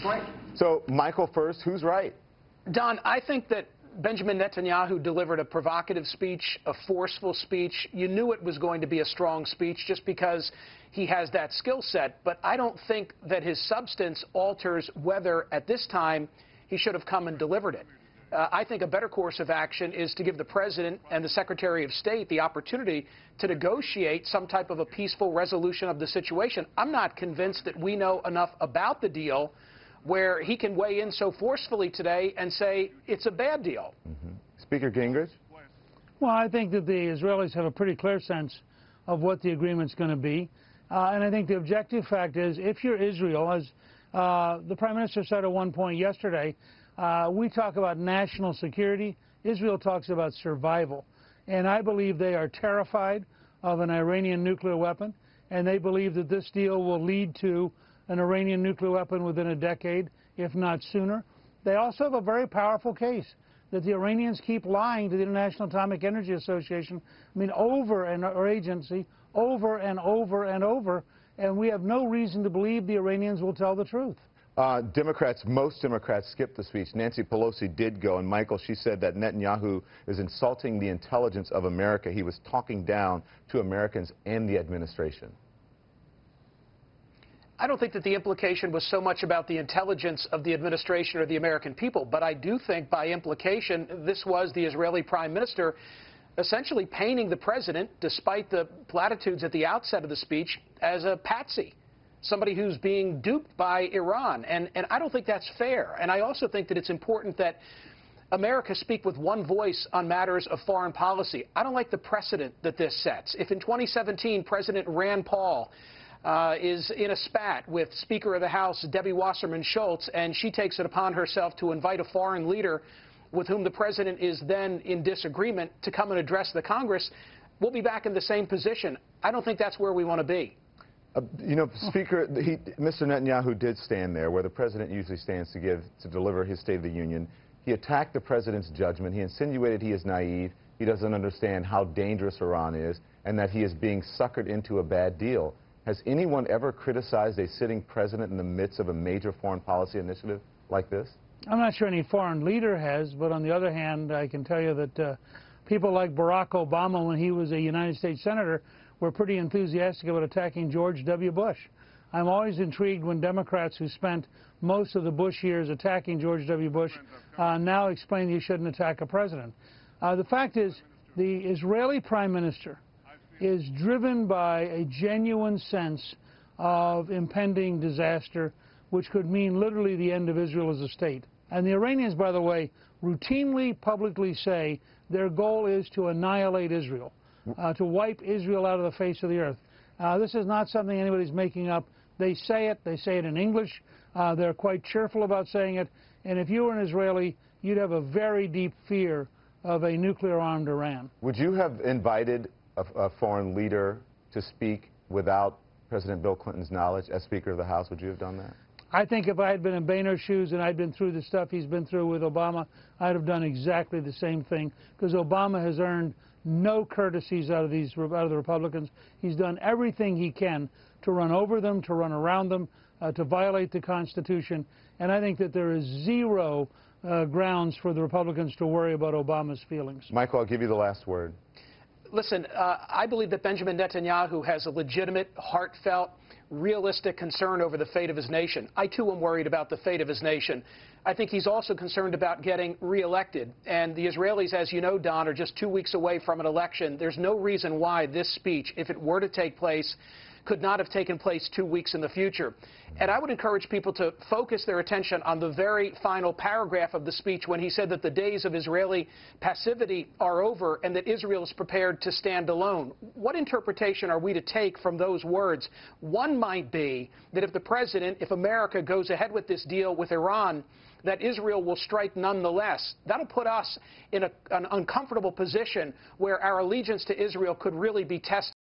right. So, Michael first, who's right? Don, I think that Benjamin Netanyahu delivered a provocative speech, a forceful speech. You knew it was going to be a strong speech just because he has that skill set. But I don't think that his substance alters whether, at this time, he should have come and delivered it. I think a better course of action is to give the President and the Secretary of State the opportunity to negotiate some type of a peaceful resolution of the situation. I'm not convinced that we know enough about the deal where he can weigh in so forcefully today and say it's a bad deal. Speaker Gingrich? Well, I think that the Israelis have a pretty clear sense of what the agreement's going to be. And I think the objective fact is, if you're Israel, as the Prime Minister said at one point yesterday, we talk about national security. Israel talks about survival. And I believe they are terrified of an Iranian nuclear weapon, and they believe that this deal will lead to an Iranian nuclear weapon within a decade, if not sooner. They also have a very powerful case that the Iranians keep lying to the International Atomic Energy Association, or agency, over and over and over, and we have no reason to believe the Iranians will tell the truth. Most Democrats skipped the speech. Nancy Pelosi did go, and Michael, she said that Netanyahu is insulting the intelligence of America. He was talking down to Americans and the administration. I don't think that the implication was so much about the intelligence of the administration or the American people, but I do think by implication this was the Israeli Prime Minister essentially painting the President, despite the platitudes at the outset of the speech, as a patsy, somebody who's being duped by Iran. And I don't think that's fair. And I also think that it's important that America speak with one voice on matters of foreign policy. I don't like the precedent that this sets. If in 2017 President Rand Paul is in a spat with Speaker of the House Debbie Wasserman Schultz, and she takes it upon herself to invite a foreign leader with whom the President is then in disagreement to come and address the Congress, we'll be back in the same position. I don't think that's where we want to be. You know, Speaker, Mr. Netanyahu did stand there where the President usually stands to deliver his State of the Union. He attacked the President's judgment. He insinuated he is naive. He doesn't understand how dangerous Iran is and that he is being suckered into a bad deal. Has anyone ever criticized a sitting president in the midst of a major foreign policy initiative like this? I'm not sure any foreign leader has, but on the other hand, I can tell you that people like Barack Obama, when he was a United States Senator, were pretty enthusiastic about attacking George W. Bush. I'm always intrigued when Democrats who spent most of the Bush years attacking George W. Bush now explain you shouldn't attack a president. The fact is, the Israeli Prime Minister is driven by a genuine sense of impending disaster, which could mean literally the end of Israel as a state. And the Iranians, by the way, routinely publicly say their goal is to annihilate Israel, to wipe Israel out of the face of the earth. This is not something anybody's making up. They say it in English. They're quite cheerful about saying it. And if you were an Israeli, you'd have a very deep fear of a nuclear-armed Iran. Would you have invited a foreign leader to speak without President Bill Clinton's knowledge as Speaker of the House? Would you have done that? I think if I had been in Boehner's shoes and I'd been through the stuff he's been through with Obama, I'd have done exactly the same thing, because Obama has earned no courtesies out of the Republicans. He's done everything he can to run over them, to run around them, to violate the Constitution. And I think that there is zero grounds for the Republicans to worry about Obama's feelings. Michael, I'll give you the last word. Listen, I believe that Benjamin Netanyahu has a legitimate, heartfelt, realistic concern over the fate of his nation. I, too, am worried about the fate of his nation. I think he's also concerned about getting reelected. And the Israelis, as you know, Don, are just 2 weeks away from an election. There's no reason why this speech, if it were to take place, could not have taken place 2 weeks in the future. And I would encourage people to focus their attention on the very final paragraph of the speech when he said that the days of Israeli passivity are over and that Israel is prepared to stand alone. What interpretation are we to take from those words? One might be that if America goes ahead with this deal with Iran, that Israel will strike nonetheless. That'll put us in an uncomfortable position where our allegiance to Israel could really be tested.